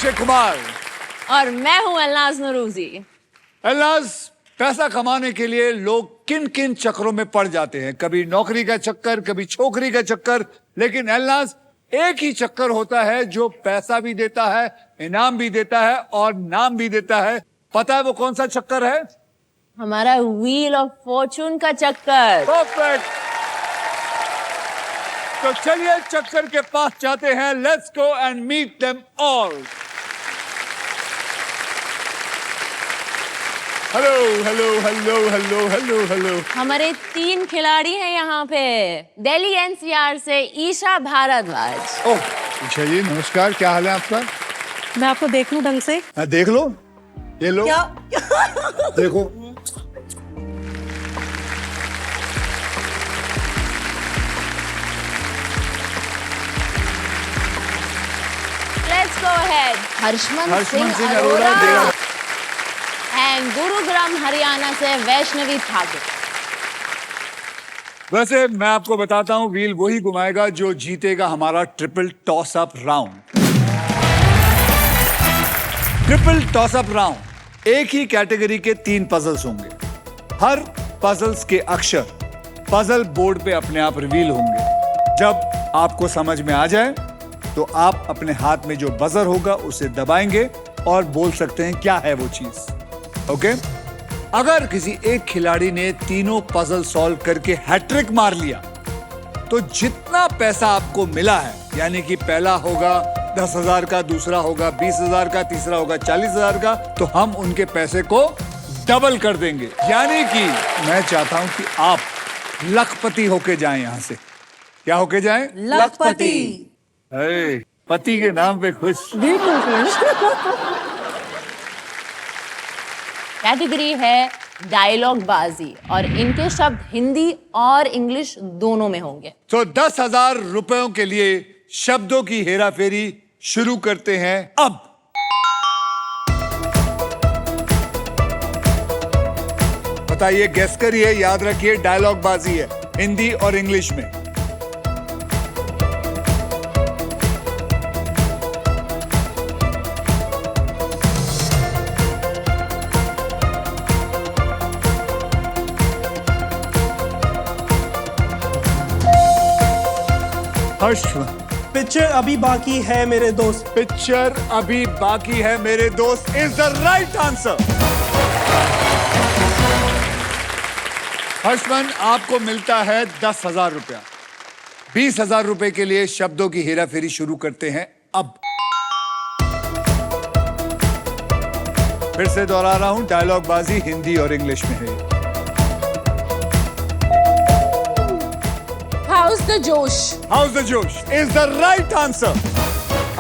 अक्षय कुमार और मैं हूं एलनाज नूरूजी। एलनाज, पैसा कमाने के लिए लोग किन किन चक्करों में पड़ जाते हैं। कभी नौकरी का चक्कर, कभी छोकरी का चक्कर, लेकिन एलनाज एक ही चक्कर होता है जो पैसा भी देता है, इनाम भी देता है और नाम भी देता है। पता है वो कौन सा चक्कर है? हमारा व्हील ऑफ फॉर्चून का चक्कर। परफेक्ट। तो चलिए चक्कर के पास जाते हैं। Let's go and meet them all. Hello hello hello hello hello hello. हमारे 3 खिलाड़ी हैं यहाँ पे। दिल्ली एनसीआर से ईशा भारद्वाज। ओह ईशा जी नमस्कार, क्या हाल है आपका? मैं आपको देख लूं ढंग से? देख लो, ये लो। क्या? देखो let's go ahead. Harshman Singh Arora Arora and Gurugram Haryana से वैष्णवी ठाकुर। वैसे मैं आपको बताता हूं, व्हील वही घुमाएगा जो जीतेगा हमारा triple toss up round. Triple toss up round, एक ही कैटेगरी के 3 पजल्स होंगे। हर पजल्स के अक्षर पजल बोर्ड पे अपने आप रिवील होंगे। जब आपको समझ में आ जाए तो आप अपने हाथ में जो बजर होगा उसे दबाएंगे और बोल सकते हैं क्या है वो चीज। ओके? अगर किसी एक खिलाड़ी ने तीनों पजल सॉल्व करके हैट्रिक मार लिया तो जितना पैसा आपको मिला है, यानी कि पहला होगा 10,000 का, दूसरा होगा 20,000 का, तीसरा होगा 40,000 का, तो हम उनके पैसे को डबल कर देंगे। यानी कि मैं चाहता हूं कि आप लखपति होके जाएं यहां से। क्या होके जाएं? लखपति। पति के नाम पे खुश। कैटेगरी है डायलॉग बाजी और इनके शब्द हिंदी और इंग्लिश दोनों में होंगे। तो 10,000 रुपयों के लिए शब्दों की हेराफेरी शुरू करते हैं अब। बताइए, गेस करिए, याद रखिए डायलॉग बाजी है हिंदी और इंग्लिश में। पिक्चर अभी बाकी है मेरे दोस्त। पिक्चर अभी बाकी है मेरे दोस्त इज द राइट आंसर। हर्षमन, आपको मिलता है 10,000 रुपया। 20,000 रुपए के लिए शब्दों की हेराफेरी शुरू करते हैं अब। फिर से दोहरा रहा हूं, डायलॉग बाजी हिंदी और इंग्लिश में है। हाउस द जोश। हाउस द जोश इज द राइट आंसर।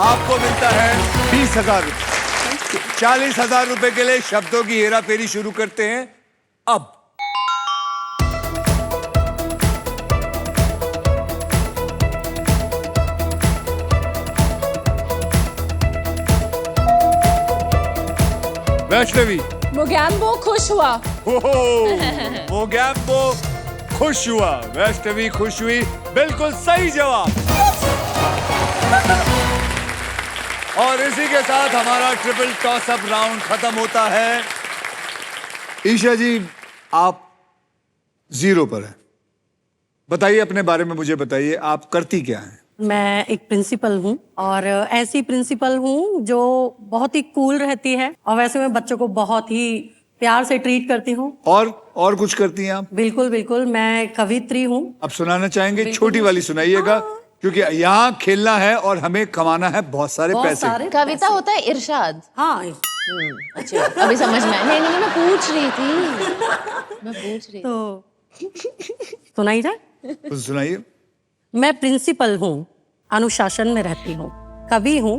आपको मिलता है 20,000 रुपए। 40,000 रुपए के लिए शब्दों की हेराफेरी शुरू करते हैं अब। वैष्णवी। मोगैम्बो खुश हुआ। मोगैम्बो खुश हुआ। वैष्णवी खुश हुई, बिल्कुल सही जवाब। और इसी के साथ हमारा ट्रिपल टॉस अप राउंड खत्म होता है। ईशा जी, आप 0 पर हैं। बताइए अपने बारे में, मुझे बताइए आप करती क्या हैं? मैं एक प्रिंसिपल हूँ और ऐसी प्रिंसिपल हूँ जो बहुत ही कूल रहती है और वैसे मैं बच्चों को बहुत ही प्यार से ट्रीट करती हूँ। और कुछ करती हैं आप? बिल्कुल बिल्कुल, मैं कवित्री हूँ। अब सुनाना चाहेंगे? छोटी वाली सुनाइएगा, क्योंकि यहाँ खेलना है और हमें कमाना है बहुत सारे पैसे। कविता होता है इरशाद। हाँ। अच्छा, अभी समझ में आया। नहीं, मैं पूछ रही थी। तो सुनाई जाए? कुछ सुनाइए। मैं प्रिंसिपल हूँ, अनुशासन में रहती हूँ, कवि हूँ,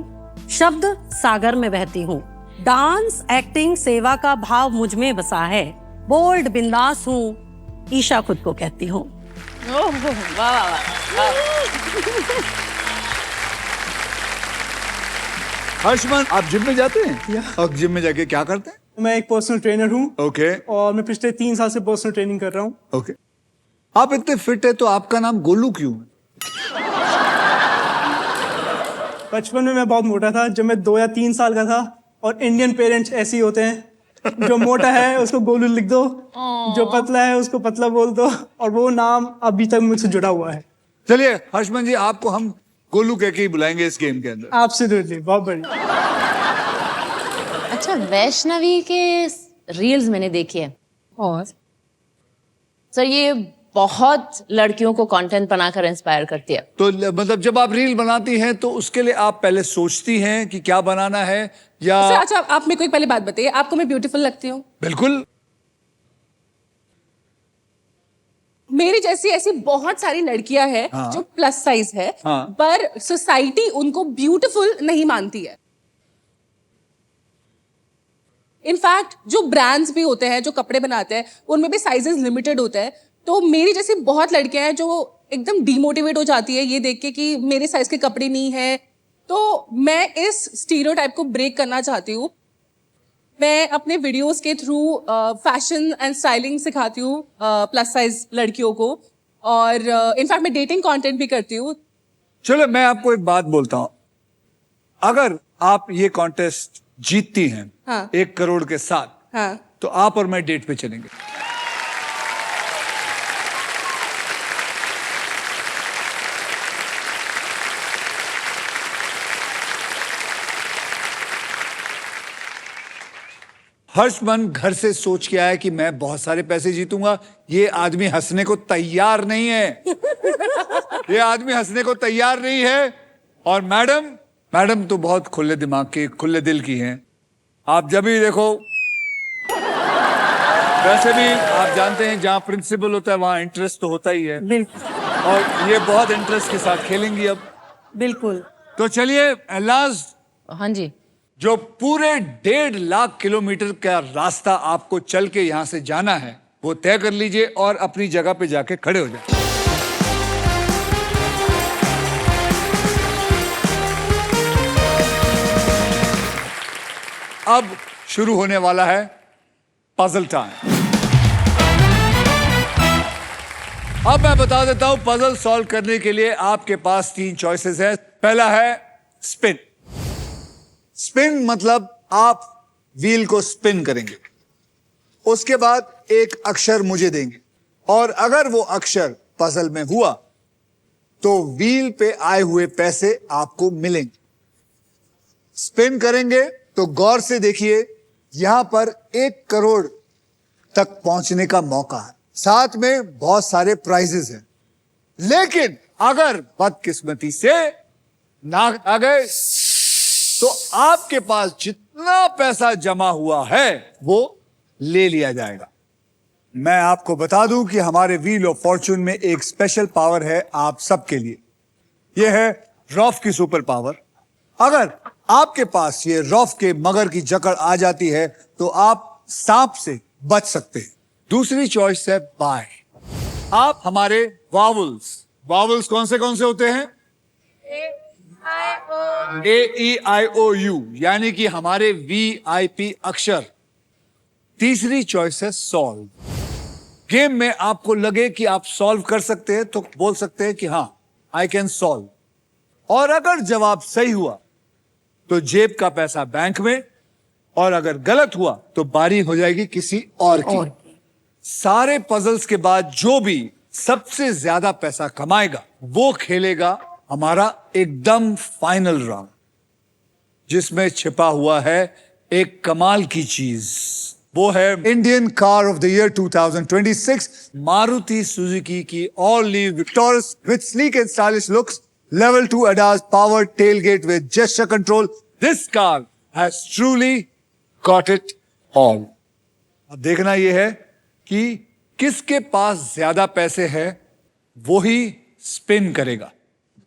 शब्द सागर में बहती हूँ, डांस एक्टिंग सेवा का भाव मुझ में बसा है, बोल्ड बिंदास हूँ, ईशा खुद को कहती हूँ। हर्षमन, आप जिम में जाते हैं? और जिम में जाके क्या करते हैं? मैं एक पर्सनल ट्रेनर हूँ। ओके। और मैं पिछले 3 साल से पर्सनल ट्रेनिंग कर रहा हूँ। ओके। आप इतने फिट है तो आपका नाम गोलू क्यों है? बचपन में मैं बहुत मोटा था। जब मैं 2 या 3 साल का था, और इंडियन पेरेंट्स ऐसे ही होते हैं, जो मोटा है उसको गोलू लिख दो, जो पतला है उसको पतला बोल दो, और वो नाम अभी तक मुझसे जुड़ा हुआ है। चलिए हर्षमन जी, आपको हम गोलू कह के ही बुलाएंगे इस गेम के अंदर। एब्सोल्युटली, बहुत बढ़िया। अच्छा, वैष्णवी के रील्स मैंने देखे हैं और सर, ये बहुत लड़कियों को कंटेंट बनाकर इंस्पायर करती है। तो मतलब जब आप रील बनाती हैं तो उसके लिए आप पहले सोचती हैं कि क्या बनाना है, या सर अच्छा, आप मेरे को एक पहले बात बताइए, आपको मैं ब्यूटीफुल लगती हूँ? बिल्कुल। मेरी जैसी ऐसी बहुत सारी लड़कियां हैं हाँ। जो प्लस साइज है, हाँ। पर सोसाइटी उनको ब्यूटीफुल नहीं मानती है। इनफैक्ट जो ब्रांड्स भी होते हैं, जो कपड़े बनाते हैं, उनमें भी साइजेस लिमिटेड होते हैं। तो मेरी जैसी बहुत लड़कियां हैं जो एकदम डीमोटिवेट हो जाती है ये देख के कि मेरे साइज के कपड़े नहीं है। तो मैं इस स्टीरियोटाइप को ब्रेक करना चाहती हूँ। मैं अपने वीडियोस के थ्रू फैशन एंड स्टाइलिंग सिखाती हूँ प्लस साइज लड़कियों को, और इनफैक्ट मैं डेटिंग कंटेंट भी करती हूँ। चलो मैं आपको एक बात बोलता हूं, अगर आप ये कॉन्टेस्ट जीतती हैं हाँ। 1 करोड़ के साथ, हाँ, तो आप और मैं डेट पे चलेंगे। हर्षमन घर से सोच के आया कि मैं बहुत सारे पैसे जीतूंगा। ये आदमी हंसने को तैयार नहीं है। ये आदमी हंसने को तैयार नहीं है। और मैडम तो बहुत खुले दिमाग की, खुले दिल की हैं। आप जब भी देखो, वैसे भी आप जानते हैं जहां प्रिंसिपल होता है वहां इंटरेस्ट तो होता ही है, बिल्कुल और ये बहुत इंटरेस्ट के साथ खेलेंगी अब। बिल्कुल। तो चलिए लास्ट, हाँ जी। जो पूरे 1.5 लाख किलोमीटर का रास्ता आपको चल के यहां से जाना है वो तय कर लीजिए और अपनी जगह पे जाके खड़े हो जाए। अब शुरू होने वाला है पजल टाइम। अब मैं बता देता हूं, पजल सॉल्व करने के लिए आपके पास 3 चॉइसेस है। पहला है स्पिन। स्पिन मतलब आप व्हील को स्पिन करेंगे, उसके बाद एक अक्षर मुझे देंगे, और अगर वो अक्षर पजल में हुआ तो व्हील पे आए हुए पैसे आपको मिलेंगे। स्पिन करेंगे तो गौर से देखिए, यहां पर 1 करोड़ तक पहुंचने का मौका है, साथ में बहुत सारे प्राइजेस हैं। लेकिन अगर बदकिस्मती से ना आ गए तो आपके पास जितना पैसा जमा हुआ है वो ले लिया जाएगा। मैं आपको बता दूं कि हमारे व्हील ऑफ फॉर्चून में एक स्पेशल पावर है आप सबके लिए। यह है रॉफ की सुपर पावर। अगर आपके पास ये रॉफ के मगर की जकड़ आ जाती है तो आप सांप से बच सकते हैं। दूसरी चॉइस है बाय। आप हमारे वावल्स कौन से होते हैं? AEIOU, यानी कि हमारे VIP अक्षर। तीसरी चॉइस है सॉल्व। गेम में आपको लगे कि आप सॉल्व कर सकते हैं तो बोल सकते हैं कि हां आई कैन सॉल्व, और अगर जवाब सही हुआ तो जेब का पैसा बैंक में, और अगर गलत हुआ तो बारी हो जाएगी किसी और की। सारे पजल्स के बाद जो भी सबसे ज्यादा पैसा कमाएगा वो खेलेगा हमारा एकदम फाइनल राउंड, जिसमें छिपा हुआ है एक कमाल की चीज। वो है Indian car of the year 2026 Maruti Suzuki की all new Victoris with sleek and stylish looks, level 2 ADAS powered tailgate with gesture control. This car has truly got it all. अब देखना यह है कि किसके पास ज्यादा पैसे हैं, वो ही स्पिन करेगा।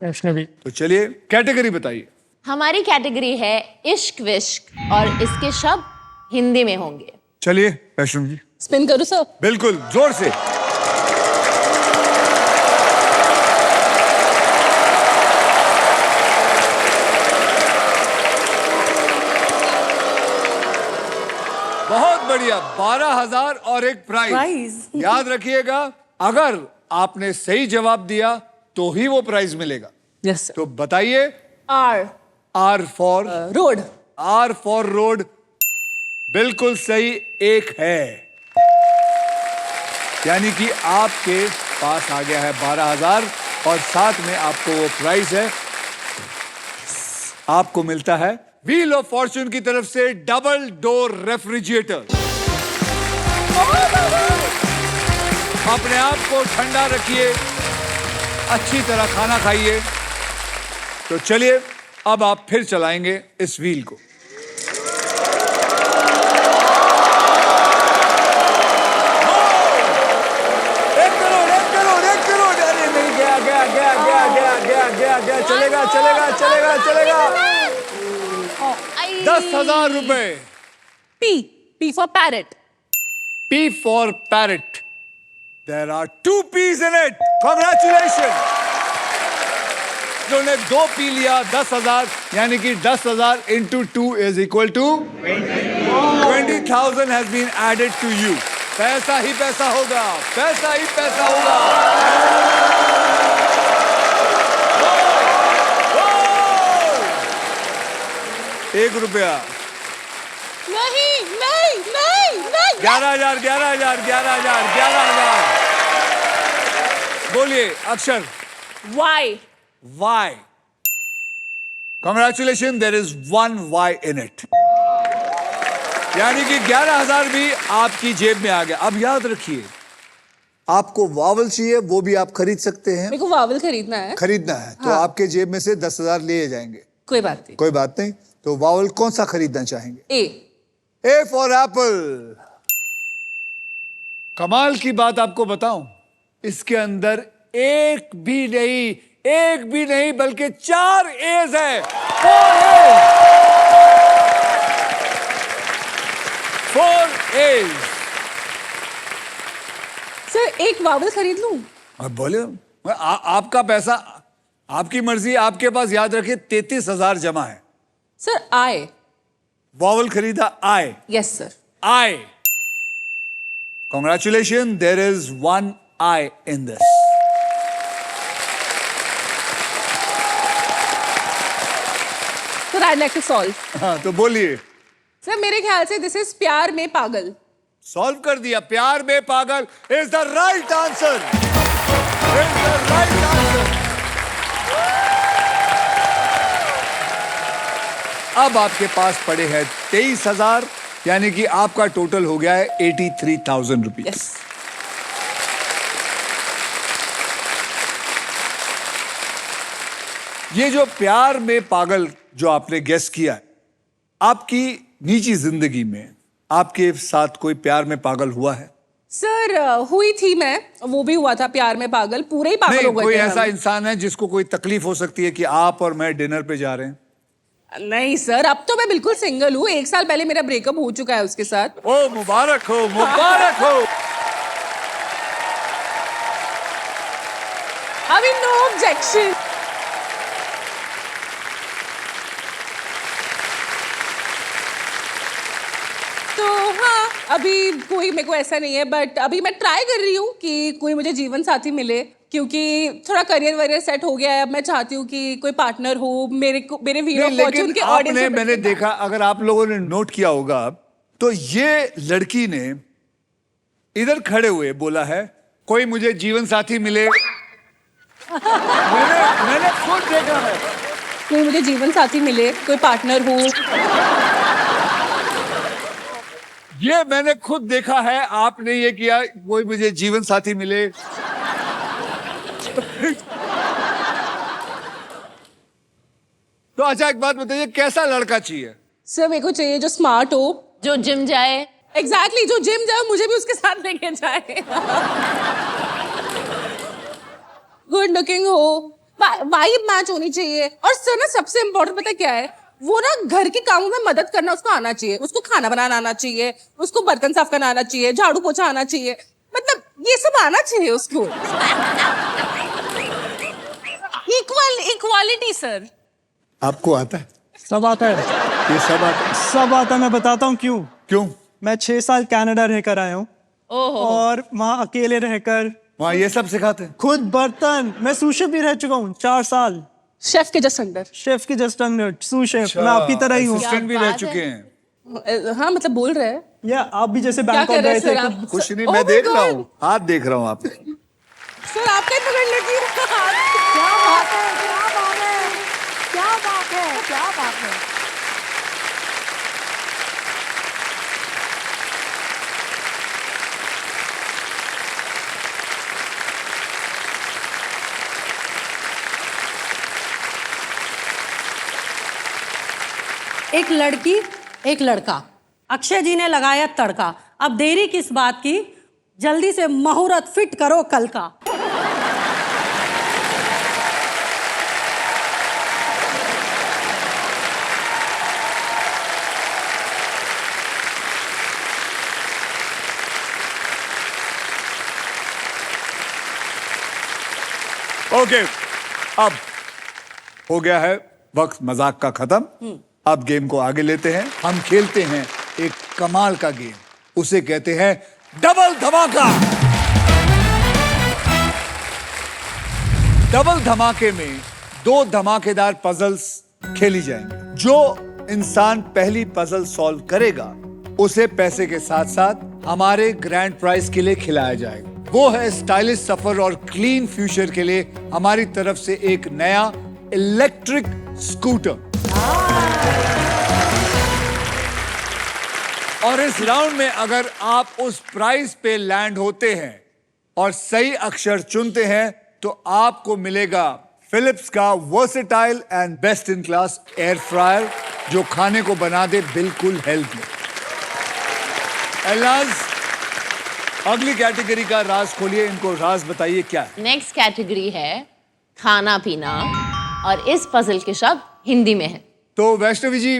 तो चलिए कैटेगरी बताइए। हमारी कैटेगरी है इश्क विश्क, और इसके शब्द हिंदी में होंगे। चलिए वैष्णव जी। स्पिन करूँ सर? बिल्कुल, जोर से। बहुत बढ़िया, 12,000 और एक प्राइज। याद रखिएगा, अगर आपने सही जवाब दिया तो ही वो प्राइज मिलेगा। Yes sir. तो बताइए। R R for road. R for road बिल्कुल सही, एक है। यानी कि आपके पास आ गया है 12,000 और साथ में आपको वो प्राइस है, आपको मिलता है व्हील ऑफ फॉर्च्यून की तरफ से डबल डोर रेफ्रिजरेटर। अपने आप को ठंडा रखिए, अच्छी तरह खाना खाइए। तो चलिए अब आप फिर चलाएंगे इस व्हील को। अरे नहीं, गया गया गया गया गया गया गया गया, चलेगा चलेगा चलेगा चलेगा। 10,000 रुपए। P for parrot। P for parrot. There are 2 P's in it. Congratulations. उन्होंने 2 P लिया, 10,000, यानी कि 10,000 into 2 is equal to 20,000 has been added to you. पैसा ही पैसा होगा, पैसा ही पैसा होगा। 1 रुपया। नहीं नहीं नहीं नहीं। 11,000 11,000 11,000 11,000। बोलिए अक्षर। Y। Y. Congratulations, there is 1 Y in it. यानी कि 11,000 भी आपकी जेब में आ गया। अब याद रखिए, आपको वावल चाहिए, वो भी आप खरीद सकते हैं। मेरे को वावल खरीदना है। खरीदना है तो हाँ। आपके जेब में से 10,000 लिए जाएंगे। कोई बात नहीं। कोई बात नहीं। तो वावल कौन सा खरीदना चाहेंगे? A। A for apple। कमाल की बात आपको बताऊं, इसके अंदर एक भी नहीं बल्कि 4 A's है। 4 A's। सर एक वावल खरीद लूं? अब बोले आपका पैसा, आपकी मर्जी, आपके पास याद रखिए 33,000 जमा है। Sir I। वावल खरीदा I। Yes sir. I. Congratulations, there is 1 I in this. Sir I'd like to solve। हाँ तो बोलिए। सर मेरे ख्याल से दिस इज प्यार में पागल। सॉल्व कर दिया। प्यार में पागल is the right answer. Is the right answer. अब आपके पास पड़े हैं 23,000, यानी कि आपका टोटल हो गया है 83,000 रुपीज। यस। ये जो प्यार में पागल जो आपने गेस किया है, आपकी निजी जिंदगी में आपके साथ कोई प्यार में पागल हुआ है? सर हुई थी मैं, वो भी हुआ था प्यार में पागल, पूरे ही पागल नहीं, हो गए कोई थे ऐसा हम। इंसान है जिसको कोई तकलीफ हो सकती है कि आप और मैं डिनर पे जा रहे हैं? नहीं सर, अब तो मैं बिल्कुल सिंगल हूँ। 1 साल पहले मेरा ब्रेकअप हो चुका है उसके साथ। ओ मुबारक हो, मुबारक हो। अभी नो ऑब्जेक्शन। तो हाँ, अभी कोई मेरे को ऐसा नहीं है, बट अभी मैं ट्राई कर रही हूँ कि कोई मुझे जीवन साथी मिले, क्योंकि थोड़ा करियर वरियर सेट हो गया है। अब मैं चाहती हूँ कि कोई पार्टनर हो मेरे व्हील ऑफ फॉर्च्यून के ऑडियंस आपने, मैंने देखा, अगर आप लोगों ने नोट किया होगा तो ये लड़की ने इधर खड़े हुए बोला है कोई मुझे जीवन साथी मिले। मैंने खुद देखा है। कोई मुझे जीवन साथी मिले, कोई पार्टनर हो। ये मैंने खुद देखा है। आपने ये किया, कोई मुझे जीवन साथी मिले। तो अच्छा एक बात बताइए, कैसा लड़का चाहिए? सर मेरे को चाहिए जो स्मार्ट हो, जो जिम जाए। एग्जैक्टली जो जिम जाए, मुझे भी उसके साथ लेके जाए। गुड लुकिंग हो, वाइब मैच होनी चाहिए। और सर ना सबसे इम्पोर्टेंट पता क्या है, वो ना घर के कामों में मदद करना उसको आना चाहिए। उसको खाना बनाना आना चाहिए, उसको बर्तन साफ करना आना चाहिए, झाड़ू पोछा आना चाहिए, मतलब ये सब आना चाहिए उसको। Equality sir. आपको आता है? सब आता है, ये सब आता है? सब आता है। मैं बताता हूँ क्यों। क्यों? मैं 6 साल कनाडा रहकर आया हूँ ओहो। और वहाँ अकेले रहकर वहाँ ये सब सिखाते हैं? खुद बर्तन, मैं सूशी भी रह चुका हूँ 4 साल। शेफ के जस्ट अंडर। शेफ के जस्ट अंडर, सू शेफ। मैं आपकी तरह ही हूँ। असिस्टेंट भी रह बात चुके है। हैं। हाँ मतलब बोल रहे हैं। या आप भी जैसे क्या बैंकॉक कर रहे गए हैं सर थे आप? कुछ नहीं, Oh मैं my देख रहा God! हूँ, हाथ देख रहा हूँ आपके। सर आपका ही पकड़ लेती हूँ। क्या बात है, क्या बात है, क्या बात है, क्या बात है। एक लड़की, एक लड़का, अक्षय जी ने लगाया तड़का। अब देरी किस बात की, जल्दी से मुहूर्त फिट करो कल का। ओके, अब हो गया है वक्त मजाक का खत्म। अब गेम को आगे लेते हैं। हम खेलते हैं एक कमाल का गेम, उसे कहते हैं डबल धमाका। डबल धमाके में 2 धमाकेदार पजल्स खेली जाएंगी। जो इंसान पहली पजल सॉल्व करेगा उसे पैसे के साथ साथ हमारे ग्रैंड प्राइज के लिए खिलाया जाएगा। वो है स्टाइलिश सफर और क्लीन फ्यूचर के लिए हमारी तरफ से एक नया इलेक्ट्रिक स्कूटर। और इस राउंड में अगर आप उस प्राइस पे लैंड होते हैं और सही अक्षर चुनते हैं तो आपको मिलेगा फिलिप्स का versatile and best in class air fryer, जो खाने को बना दे बिल्कुल हेल्दी। एलाज, अगली कैटेगरी का राज खोलिए, इनको राज बताइए क्या है। नेक्स्ट कैटेगरी है खाना पीना और इस पजल के शब्द हिंदी में है। तो वैष्णवी जी,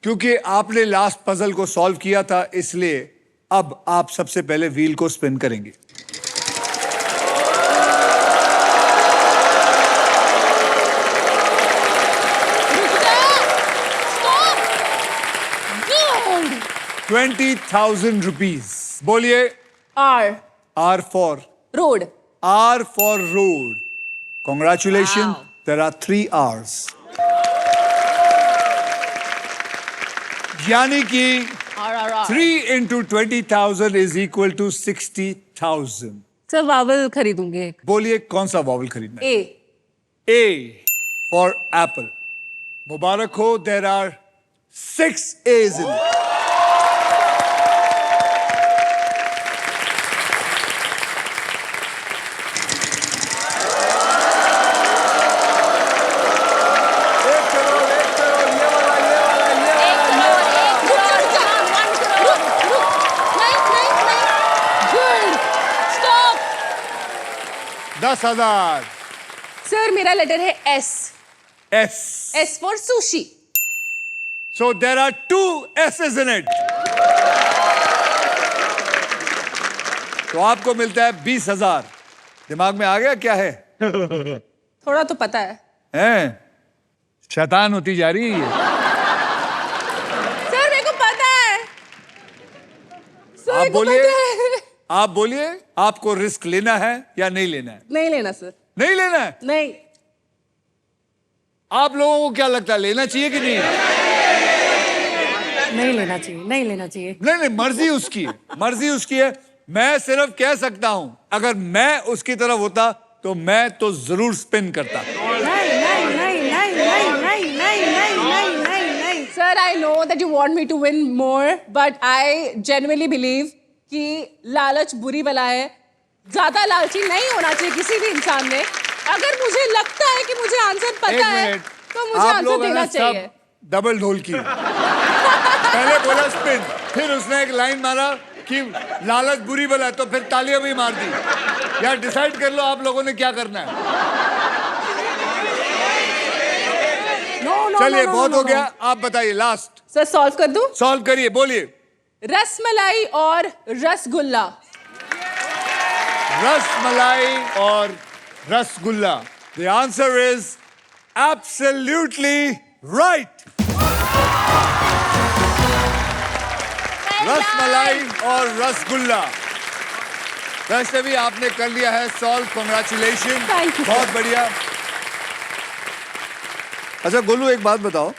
क्योंकि आपने लास्ट पजल को सॉल्व किया था, इसलिए अब आप सबसे पहले व्हील को स्पिन करेंगे। Good. 20,000 रुपीज। बोलिए। R. R for Road. R for road. Congratulations. Wow. There are 3 R's. यानी कि R. 3 into 20,000 is equal to 60,000. Sir vowel खरीदूंगे एक। बोलिए कौन सा वॉवल खरीदना है? A. A for apple. मुबारक हो, there are 6 A's in it. Good. Stop. 10,000. Sir मेरा लेटर है S. S. S for sushi. So there are 2 S's in it. तो आपको मिलता है 20,000। दिमाग में आ गया क्या है? थोड़ा तो पता है। हैं? शैतान होती जा रही है। सर मेरे को पता है। सर आप मेरे को बोलिए। पता है। आप बोलिए, आपको रिस्क लेना है या नहीं लेना है? नहीं लेना सर। नहीं लेना है। नहीं। आप लोगों को क्या लगता है, लेना चाहिए कि नहीं? नहीं लेना चाहिए, नहीं लेना चाहिए। नहीं नहीं, मर्जी उसकी है, मर्जी उसकी है। मैं सिर्फ कह सकता हूं, अगर मैं उसकी तरफ होता तो मैं तो जरूर स्पिन करता। नहीं नहीं नहीं नहीं नहीं नहीं नहीं नहीं नहीं नहीं नहीं। Sir, I know that you want me to win more, but I genuinely believe कि लालच बुरी बला है। ज्यादा लालची नहीं होना चाहिए किसी भी इंसान में। अगर मुझे लगता है कि मुझे आंसर पता एक है मिनट, तो मुझे आप आंसर लोग देना हैं ना चाहिए। सब डबल ढोल की। पहले बोला स्पिन, फिर उसने एक लाइन मारा कि लालच बुरी बला है, तो फिर तालियां भी मार दी। यार डिसाइड कर लो आप लोगों ने क्या करना है। चलिए बहुत हो गया, आप बताइए लास्ट। सर सॉल्व कर दूं? सॉल्व करिए, बोलिए। रसमलाई और रसगुल्ला। रसमलाई और rasgulla. The answer is absolutely right. Rasmalai और रसगुल्ला। वैष्णवी आपने कर लिया है solve, congratulation. Thank you, sir. बहुत बढ़िया। अच्छा गोलू, एक बात बताओ,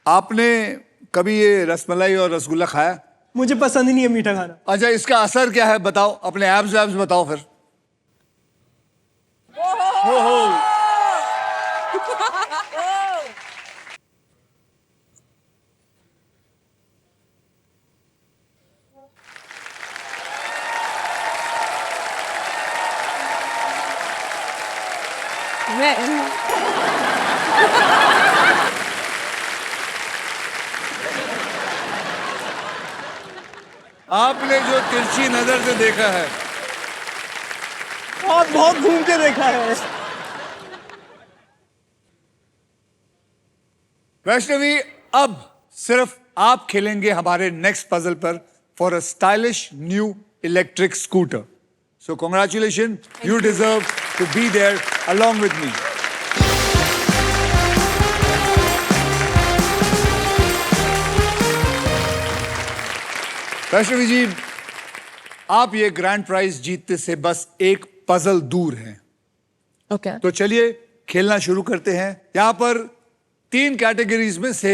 आपने कभी ये रसमलाई और रसगुल्ला खाया? मुझे पसंद ही नहीं है मीठा खाना। अच्छा, इसका असर क्या है बताओ, अपने एब्स वैब्स बताओ फिर। आपने जो तिरछी नजर से देखा है, बहुत बहुत घूम के देखा है। वैष्णवी, अब सिर्फ आप खेलेंगे हमारे नेक्स्ट पजल पर for a stylish new electric scooter. So congratulation, you deserve to be there along with me. Vaishnavi ji, आप ये ग्रैंड प्राइज जीतने से बस एक पजल दूर हैं। ओके तो चलिए खेलना शुरू करते हैं। यहां पर 3 कैटेगरीज में से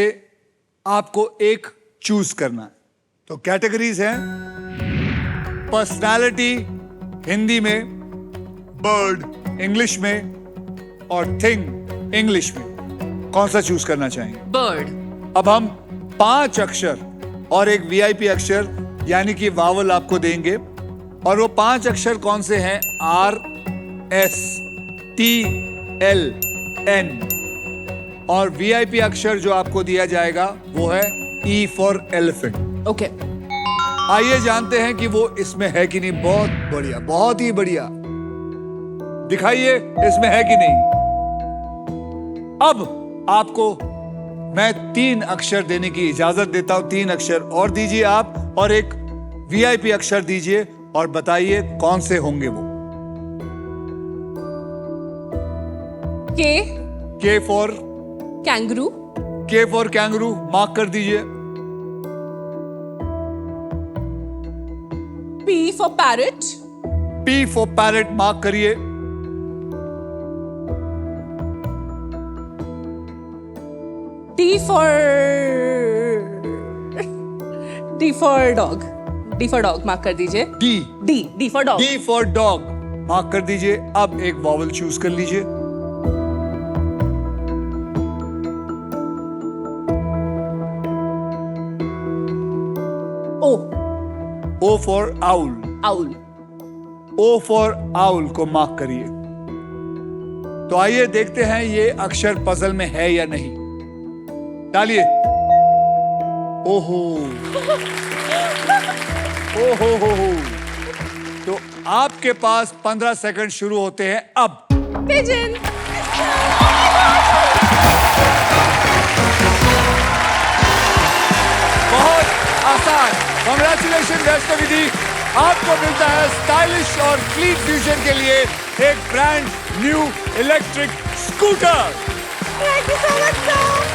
आपको एक चूज करना है। तो कैटेगरीज हैं पर्सनालिटी हिंदी में, बर्ड इंग्लिश में और थिंग इंग्लिश में। कौन सा चूज करना चाहेंगे? बर्ड। अब हम 5 अक्षर और एक वीआईपी अक्षर यानी कि वावल आपको देंगे, और वो 5 अक्षर कौन से हैं? R, S, T, L, N। और वीआईपी अक्षर जो आपको दिया जाएगा वो है E फॉर एलिफेंट। ओके आइए जानते हैं कि वो इसमें है कि नहीं। बहुत बढ़िया, बहुत ही बढ़िया। दिखाइए इसमें है कि नहीं। अब आपको मैं 3 अक्षर देने की इजाजत देता हूं। 3 अक्षर और दीजिए आप, और एक वीआईपी अक्षर दीजिए और बताइए कौन से होंगे वो। के फॉर कैंगरू। कैंगरू, मार्क कर दीजिए। P for parrot. P for parrot, mark करिए। D for dog. D for dog mark कर दीजिए। D for dog. D for dog, mark कर दीजिए। अब एक वॉवल चूज कर लीजिए। O for owl. Owl. O for owl को मार्क करिए। तो आइए देखते हैं ये अक्षर पजल में है या नहीं। डालिए। ओहो ओहो हो। तो आपके पास 15 सेकंड शुरू होते हैं अब। पिजन। बहुत आसान। कांग्रेचुलेशन वैष्णवी जी, आपको मिलता है स्टाइलिश और क्लीन फ्यूजन के लिए एक brand new electric scooter. Thank you so much sir.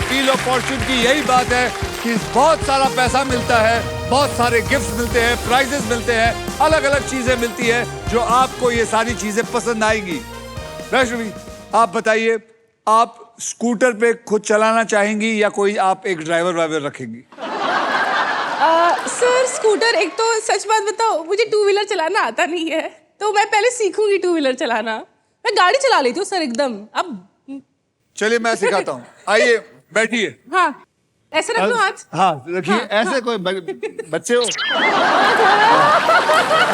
Wheel of Fortune की यही बात है कि बहुत सारा पैसा मिलता है, बहुत सारे गिफ्ट्स मिलते हैं, प्राइजेस मिलते हैं, अलग अलग चीजें मिलती है जो आपको ये सारी चीजें पसंद आएंगी। वैष्णवी, आप बताइए, आप स्कूटर पे खुद चलाना चाहेंगी या कोई आप एक ड्राइवर वाइवर रखेंगी? सर स्कूटर, एक तो सच बात बताओ, मुझे 2 व्हीलर चलाना आता नहीं है, तो मैं पहले सीखूंगी 2 व्हीलर चलाना। मैं गाड़ी चला लेती हूँ सर एकदम। अब चलिए मैं सिखाता हूँ, आइए बैठिए। हाँ, ऐसे रख लो हाथ। हाँ रखिए। हाँ। ऐसे कोई बच्चे हो?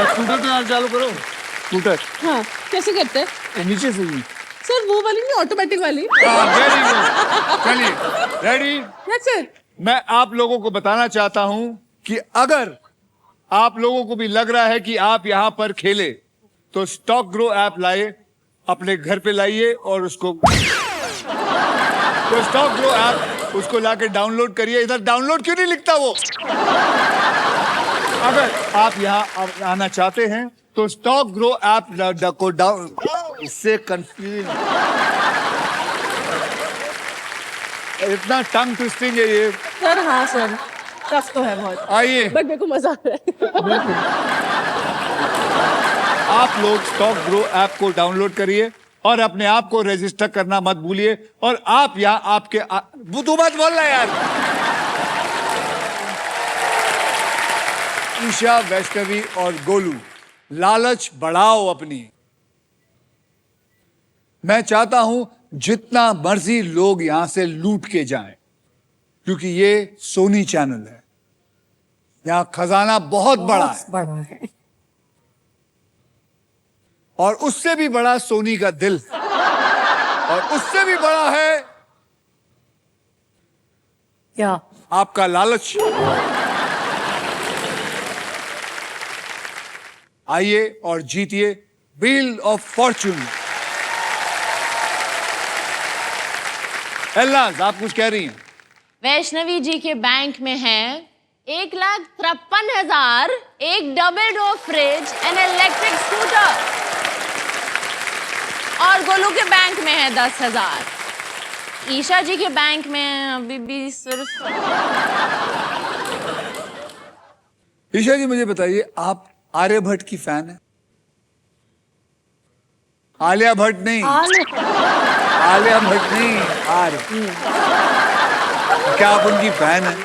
स्कूटर तो यार चालू करो। स्कूटर हाँ, कैसे करते हैं? नीचे से ही। सर वो वाली नहीं, ऑटोमेटिक वाली। Very good. चलिए रेडी। Yes sir. मैं आप लोगों को बताना चाहता हूं कि अगर आप लोगों को भी लग रहा है कि आप यहां पर खेले, तो स्टॉक ग्रो ऐप लाइए, अपने घर पे लाइए और उसको तो स्टॉक ग्रो ऐप उसको लाके डाउनलोड करिए। इधर डाउनलोड क्यों नहीं लिखता वो? अगर आप यहाँ आना चाहते हैं तो स्टॉक ग्रो ऐप को डाउन, इससे कंफ्यूज, इतना टंग ट्विस्टिंग है ये। सर हाँ सर, टफ तो है बहुत, आइए बट मेरे को मजा आ रहा है। आप लोग स्टॉक ग्रो ऐप को डाउनलोड करिए और अपने आप को रजिस्टर करना मत भूलिए। और आप यहाँ आपके तू मत बोल रहा यार। ईशा, वैष्णवी और गोलू, लालच बढ़ाओ अपनी। मैं चाहता हूं जितना मर्जी लोग यहां से लूट के जाएं, क्योंकि ये सोनी चैनल है, यहां खजाना बहुत बड़ा है। बड़ा है। और उससे भी बड़ा सोनी का दिल, और उससे भी बड़ा है क्या? आपका लालच। आइए और जीतिए व्हील ऑफ फॉर्च्यून। एल्लाज, आप कुछ कह रही हैं? वैष्णवी जी के बैंक में है 1,53,000, एक double door fridge and electric scooter. और गोलू के बैंक में है 10,000। ईशा जी के बैंक में अभी भी सिर्फ। ईशा जी, मुझे बताइए, आप आर्यभट्ट की फैन है? आलिया भट्ट नहीं, आलिया भट्ट नहीं, क्या आप उनकी फैन है?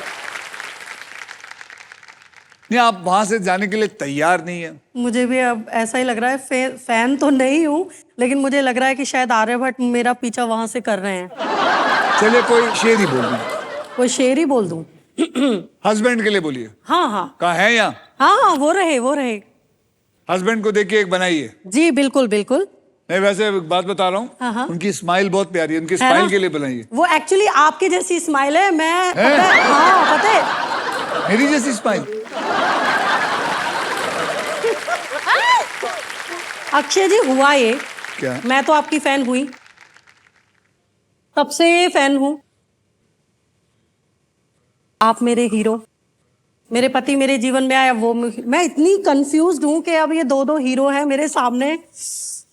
नहीं, आप वहां से जाने के लिए तैयार नहीं है? मुझे भी अब ऐसा ही लग रहा है। फैन तो नहीं हूँ, लेकिन मुझे लग रहा है कि शायद आर्यभट्ट मेरा पीछा वहां से कर रहे हैं। चलिए कोई शेर ही बोल दूं। कोई शेर ही बोल दूं? हस्बैंड के लिए बोलिए। हाँ हाँ कहाँ है यहाँ? हाँ, वो रहे। हस्बैंड को देख के एक बनाइए। जी बिल्कुल बिल्कुल। मैं वैसे एक बात बता रहा हाँ, हाँ। हूँ, उनकी स्माइल बहुत प्यारी है, उनकी है स्माइल ना? के लिए बनाइए। वो एक्चुअली आपके जैसी स्माइल है। मैं हाँ, पता है। मेरी जैसी स्माइल? अक्षय जी, हुआ ये क्या? मैं तो आपकी फैन हुई, तब से फैन हूं। आप मेरे हीरो, मेरे पति मेरे जीवन में आया, वो मैं इतनी कंफ्यूज्ड हूं कि अब ये दो हीरो हैं मेरे सामने।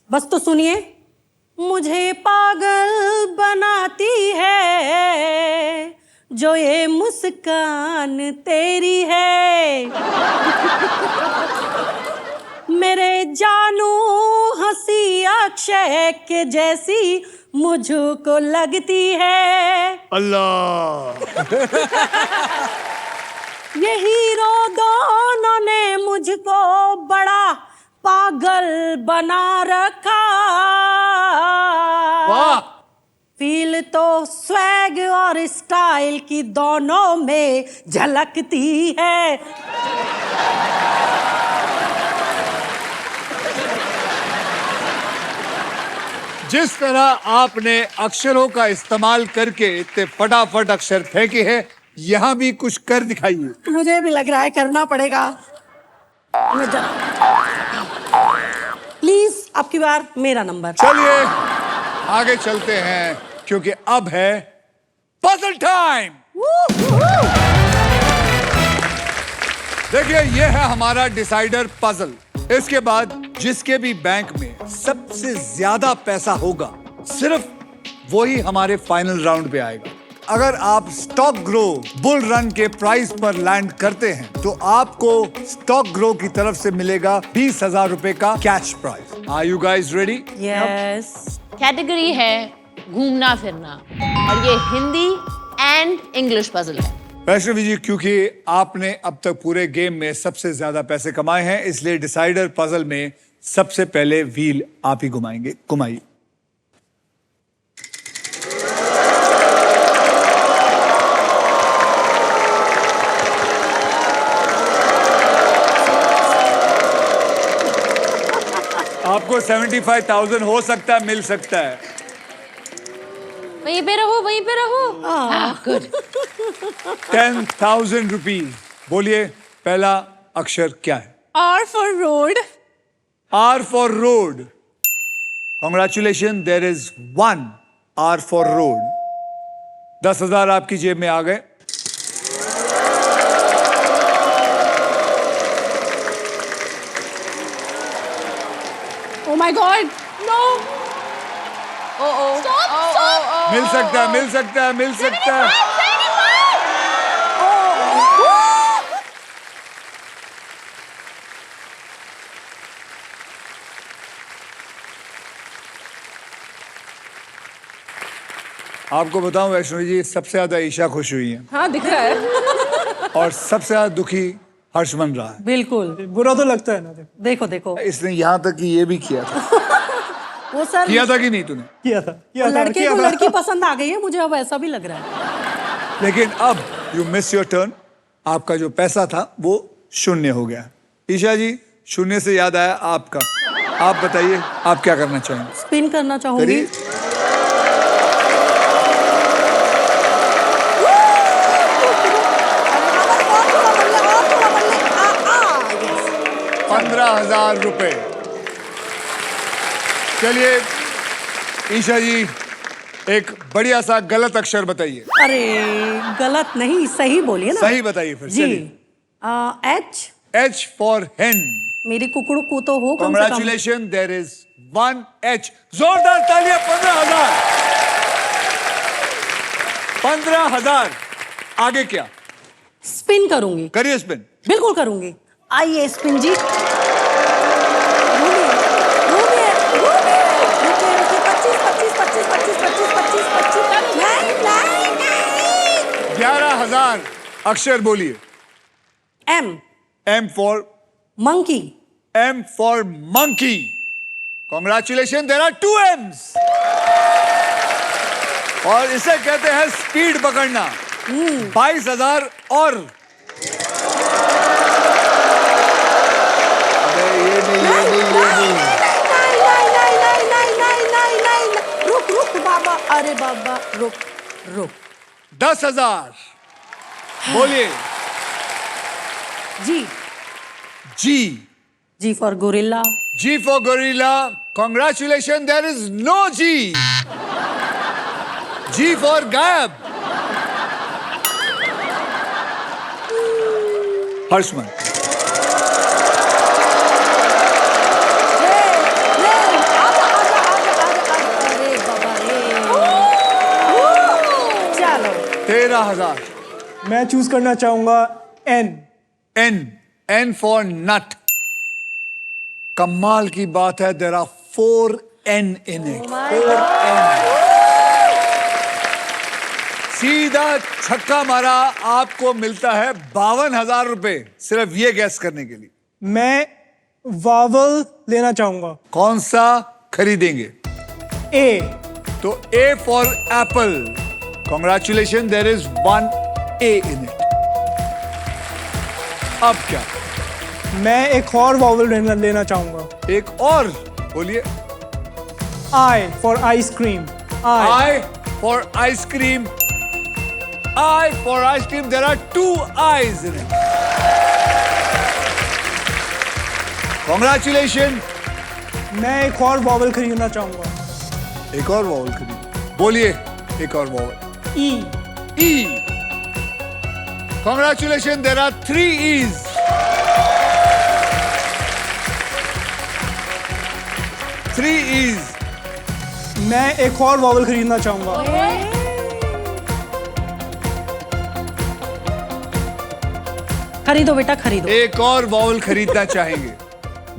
बस तो सुनिए। मुझे पागल बनाती है जो ये मुस्कान तेरी है, मेरे जानू हंसी अक्षय के जैसी मुझको लगती है। अल्लाह। ये हीरो दोनों ने मुझको बड़ा पागल बना रखा। वाह। फील तो स्वैग और स्टाइल की दोनों में झलकती है। जिस तरह आपने अक्षरों का इस्तेमाल करके इतने फटाफट अक्षर फेंके हैं, यहाँ भी कुछ कर दिखाइए। मुझे भी लग रहा है करना पड़ेगा। प्लीज अब की बार मेरा नंबर। चलिए आगे चलते हैं, क्योंकि अब है पजल टाइम। देखिए, ये है हमारा डिसाइडर पजल। इसके बाद जिसके भी बैंक में सबसे ज्यादा पैसा होगा, सिर्फ वही हमारे फाइनल राउंड पे आएगा। अगर आप स्टॉक ग्रो बुल रन के प्राइस पर लैंड करते हैं, तो आपको स्टॉक ग्रो की तरफ से मिलेगा 20,000 रुपए का cash prize. Are you guys ready? Yes. Category है घूमना फिरना, और ये हिंदी एंड इंग्लिश पजल है। वैष्णवी जी, क्योंकि आपने अब तक पूरे गेम में सबसे ज्यादा पैसे कमाए हैं, इसलिए डिसाइडर पजल में सबसे पहले व्हील आप ही घुमाएंगे। घुमाइए। आपको 75,000 हो सकता है, मिल सकता है। वहीं पे रहो, वहीं पे रहो। गुड। 10,000 रुपीज। बोलिए, पहला अक्षर क्या है? R for road. R for road. Congratulations, there is one R for road. 10,000 आपकी जेब में आ गए। Oh my God. No. Stop. मिल सकता है, मिल सकता है, मिल सकता है। आपको बताऊं वैष्णवी जी, सबसे ज्यादा ईशा खुश हुई है हाँ दिख रहा है। और सबसे ज्यादा दुखी हर्ष बन रहा है। बिल्कुल। बुरा तो लगता है ना, देखो देखो इसने यहाँ तक कि ये भी किया था। वो सर किया था कि नहीं तूने? किया था लड़के किया को था। लड़की पसंद आ गई है मुझे, अब ऐसा भी लग रहा है। लेकिन अब यू मिस योर टर्न। आपका जो पैसा था वो शून्य हो गया। ईशा जी, शून्य से याद आया आपका, आप बताइए आप क्या करना चाहेंगे? स्पिन करना चाहूंगी। करिए। ₹15,000। चलिए ईशा जी, एक बढ़िया सा गलत अक्षर बताइए। अरे गलत नहीं, सही बोलिए ना। सही बताइए फिर। जी। चलिए। एच। H for hen। मेरी कुकड़ू को तो हो कम से कम। Congratulations, there is 1 H। जोरदार तालियां। 15,000। 15,000। आगे क्या? स्पिन करूंगी। करिए स्पिन। बिल्कुल करूंगी। आइए स्पिन जी। घूमिए, घूमिए, घूमिए। रुकिए, रुकिए। 25, 25, 25, 25, 25, 25, 25। नहीं, नहीं, नहीं। 11,000। अक्षर बोलिए। M. M for monkey. M for monkey। Congratulations, there are 2 M's। और इसे कहते हैं स्पीड पकड़ना। 22,000 और। अरे ये नहीं। नहीं। रुक रुक बाबा, अरे बाबा रुक रुक। 10,000। बोलिए। G. G। G for gorilla. G for gorilla। Congratulations, there is no G। G for गायब। हर्षमन। अरे बाबा रे। चलो। 13,000। मैं चूज करना चाहूंगा एन। N for nut। कमाल की बात है, there are 4 N in it। 4 N। सीधा छक्का मारा। आपको मिलता है 52,000 रुपए सिर्फ ये गैस करने के लिए। मैं वावल लेना चाहूंगा। कौन सा खरीदेंगे? ए। तो A for apple। Congratulations, there is 1 A in it। अब क्या? मैं एक और वावल लेना चाहूंगा। एक और बोलिए। I for ice cream. I for ice cream। I for ice cream, there are 2 I's in it। Congratulations। मैं एक और वावल खरीदना चाहूंगा। एक और वॉवल खरीद। बोलिए एक और vowel. E. E। Congratulations, there are 3 E's। Three E's। मैं एक और वावल खरीदना चाहूंगा। खरीदो बेटा खरीदो। एक और वॉवल खरीदना चाहेंगे।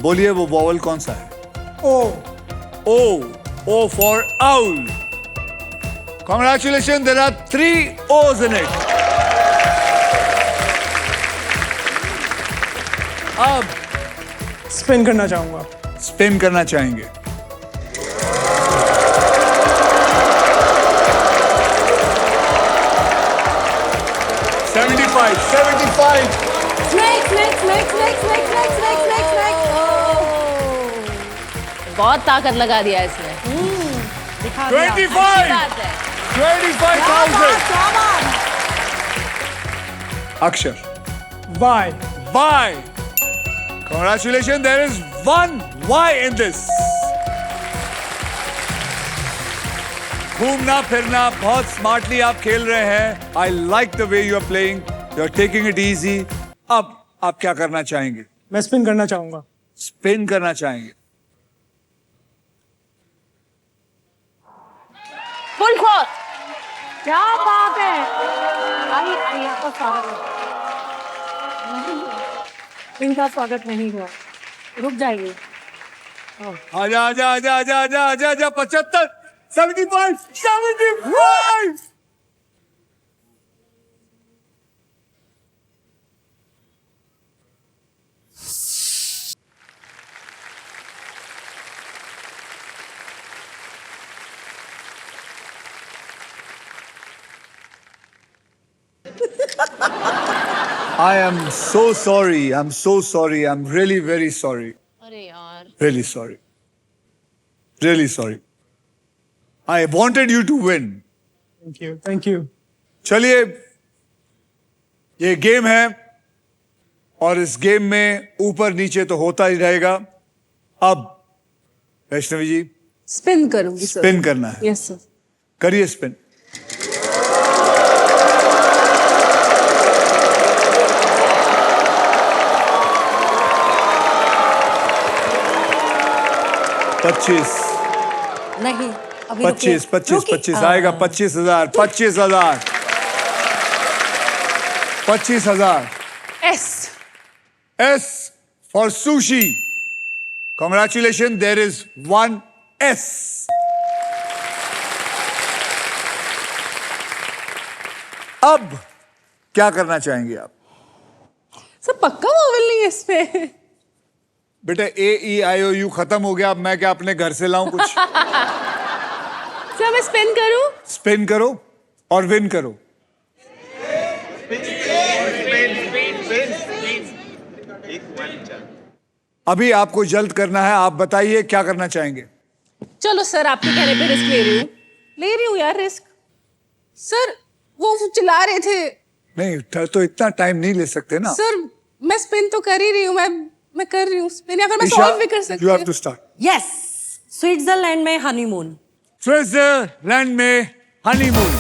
बोलिए वो वॉवल कौन सा है? ओ। O for owl। Congratulations, there are 3 O's in it। अब स्पिन करना चाहूंगा। स्पिन करना चाहेंगे। $75। बहुत ताकत लगा दिया इसने। दिखा दिया। 25। बात है। 25,000। अक्षर Y. Y। Congratulations, there is 1 Y in this। घूमना फिरना बहुत स्मार्टली आप खेल रहे हैं। I like the way you are playing। You are taking it easy। अब आप क्या करना चाहेंगे? मैं स्पिन करना चाहूंगा। स्पिन करना चाहेंगे। Full force. क्या बात है। आइए आपका स्वागत है। इनका स्वागत नहीं हुआ, रुक जाइए। आजा आजा आजा आजा आजा आजा आजा 75। 75, 75. I am so sorry. I'm so sorry. I'm really very sorry. अरे यार Really sorry. Really sorry. I wanted you to win. Thank you, thank you. चलिए, ये गेम है और इस गेम में ऊपर नीचे तो होता ही रहेगा। अब वैष्णवी जी स्पिन करूंगी सर। स्पिन करना है। Yes sir. करिए स्पिन। पच्चीस, नहीं अभी 25, 25, 25 आएगा। 25,000, 25,000, 25,000। S. S for sushi. Congratulations, there is one S. अब क्या करना चाहेंगे आप? सर पक्का वोवेल नहीं है इसमें। बेटा AEIOU खत्म हो गया। अब मैं क्या अपने घर से लाऊं कुछ? सर मैं स्पिन करूं? स्पिन करो और विन करो। अभी आपको जल्द करना है। आप बताइए क्या करना चाहेंगे? चलो सर आपके कहने पे रिस्क ले रही हूँ यार रिस्क। सर वो चिल्ला रहे थे। नहीं तो इतना टाइम नहीं ले सकते ना। सर मैं स्पिन तो कर ही रही हूँ। मैं कर रही हूँ स्पिन, या फिर मैं ईशा, सॉल्व भी कर सकती you हूँ। have to start. Yes, Switzerland में हनीमून। स्विट्जरलैंड में हनीमून।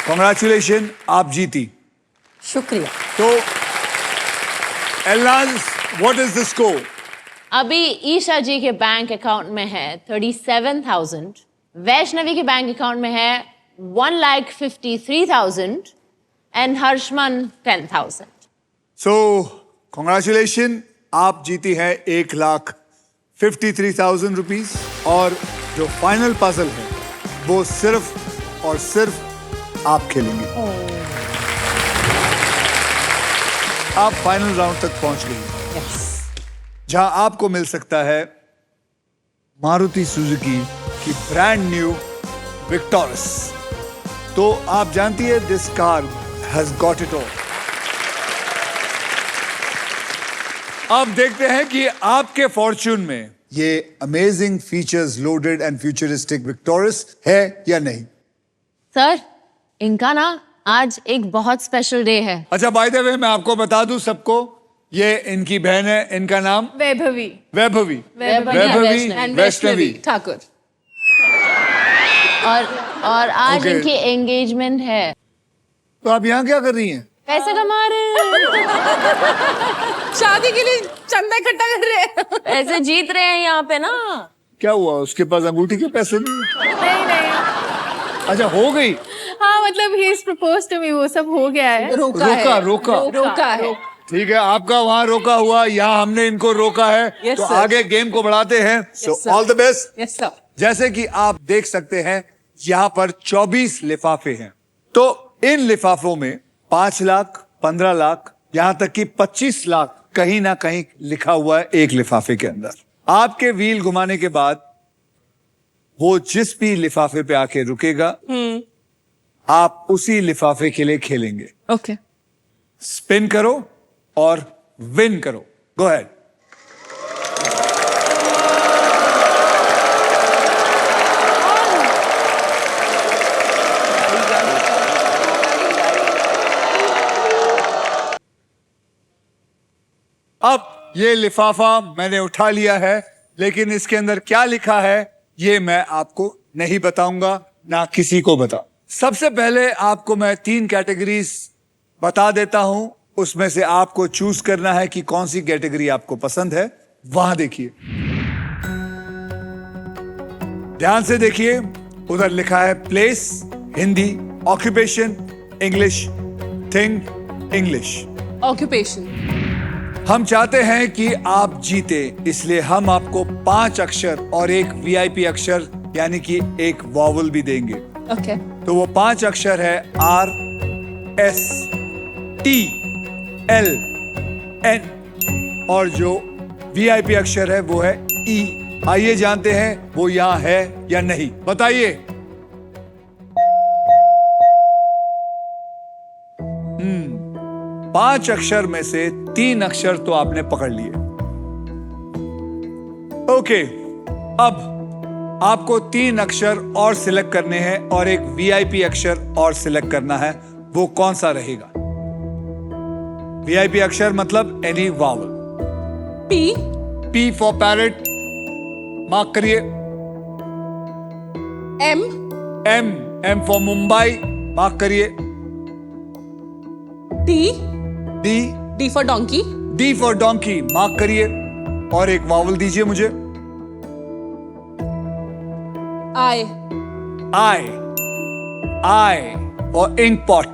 कॉन्ग्रेचुलेशन, आप जीती। शुक्रिया। तो एल्लाज, व्हाट इज द स्कोर? अभी ईशा जी के बैंक अकाउंट में है 37,000, वैष्णवी के बैंक अकाउंट में है 1,53,000 एंड हर्षमन 10,000। सो कॉन्ग्रेचुलेशन, आप जीती है 1,53,000 रुपीज। और जो फाइनल पजल है वो सिर्फ और सिर्फ आप खेलेंगे। आप फाइनल राउंड तक पहुंच गई, जहां आपको मिल सकता है मारुति सुजुकी की ब्रांड न्यू विक्टोरस। तो आप जानती है this car has got it all. अब देखते हैं कि आपके फॉर्च्यून में ये amazing features loaded and futuristic Victoris है या नहीं। सर इनका ना आज एक बहुत स्पेशल डे है। अच्छा, बाय द वे मैं आपको बता दूं सबको, ये इनकी बहन है। इनका नाम वैभवी। वैभवी। वैष्णवी। एंड वैष्णवी ठाकुर। और आज Okay. इनकी एंगेजमेंट है। तो आप यहाँ क्या कर रही हैं? पैसे कमा रहे हैं, शादी के लिए चंदा इकट्ठा कर रहे हैं। पैसे जीत रहे हैं यहाँ पे ना। क्या हुआ, उसके पास अंगूठी के पैसे नहीं? नहीं अच्छा, हो गई। हाँ मतलब he is propose to me, वो सब हो गया है। रोका है। ठीक है, आपका वहाँ रोका हुआ, यहाँ हमने इनको रोका है। Yes, तो sir. आगे गेम को बढ़ाते हैं। सो sir. All the best. Yes sir. जैसे कि आप देख सकते हैं यहाँ पर 24 लिफाफे हैं। तो इन लिफाफों में 5 लाख, 15 लाख, यहां तक कि 25 लाख कहीं ना कहीं लिखा हुआ है एक लिफाफे के अंदर। आपके व्हील घुमाने के बाद वो जिस भी लिफाफे पे आके रुकेगा, आप उसी लिफाफे के लिए खेलेंगे। ओके। स्पिन करो और विन करो। Go ahead. अब ये लिफाफा मैंने उठा लिया है, लेकिन इसके अंदर क्या लिखा है ये मैं आपको नहीं बताऊंगा, ना किसी को बता। सबसे पहले आपको मैं 3 कैटेगरीज बता देता हूं, उसमें से आपको चूज करना है कि कौन सी कैटेगरी आपको पसंद है। वहां देखिए, ध्यान से देखिए, उधर लिखा है place Hindi, occupation English, thing English. Occupation. हम चाहते हैं कि आप जीते, इसलिए हम आपको 5 अक्षर और एक वीआईपी अक्षर यानी कि एक वॉवल भी देंगे। ओके तो वो 5 अक्षर है R S T L N और जो वीआईपी अक्षर है वो है E। आइए जानते हैं वो यहां है या नहीं, बताइए। 5 अक्षर में से 3 अक्षर तो आपने पकड़ लिए। ओके, अब आपको 3 अक्षर और सिलेक्ट करने हैं और एक वीआईपी अक्षर और सिलेक्ट करना है। वो कौन सा रहेगा? वीआईपी अक्षर मतलब any vowel. P P for parrot, mark करिए। M फॉर मुंबई, मार्क करिए। D for donkey, D for donkey, mark करिए। और एक वावल दीजिए मुझे। I और इंक पॉट,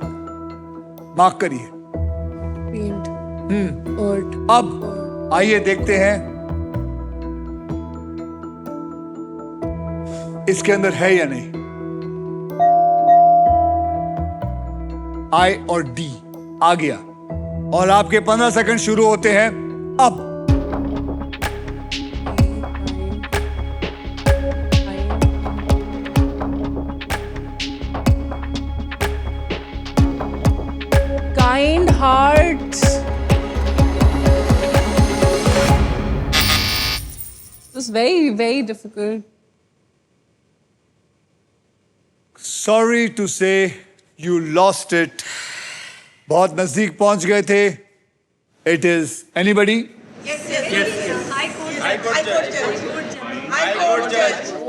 मार्क करिए। paint, earth, अब आइए देखते हैं इसके अंदर है या नहीं। I और D आ गया और आपके 15 सेकंड शुरू होते हैं अब। kind heart. It was very difficult. Sorry to say you lost it. बहुत नजदीक पहुंच गए थे। It is anybody?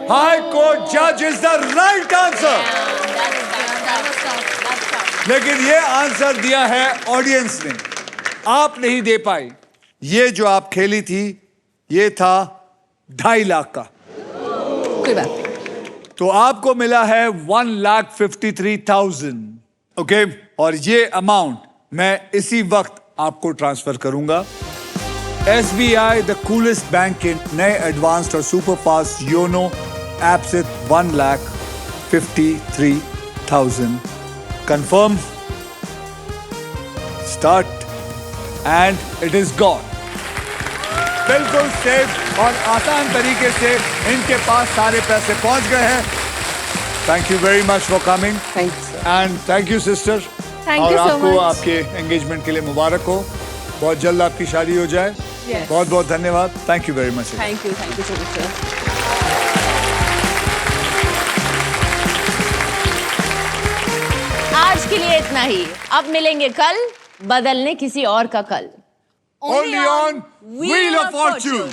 High Court Judge is the right answer. लेकिन ये आंसर दिया है ऑडियंस ने, आप नहीं दे पाई। ये जो आप खेली थी ये था 2.5 लाख का। कोई बात नहीं। तो आपको मिला है 1,53,000। ओके, और ये अमाउंट मैं इसी वक्त आपको ट्रांसफर करूंगा। SBI द कूलेस्ट बैंक के नए एडवांस्ड और सुपर फास्ट योनो ऐप से 1,53,000 confirm, start and it is gone. बिल्कुल सेफ और आसान तरीके से इनके पास सारे पैसे पहुंच गए हैं। Thank you very much for coming and thank you sister. और आपको आपके एंगेजमेंट के लिए मुबारक हो। बहुत जल्द आपकी शादी हो जाए। बहुत बहुत धन्यवाद। Thank you very much. Thank you so much. आज के लिए इतना ही। अब मिलेंगे कल, बदलने किसी और का कल। Only on Wheel of Fortune.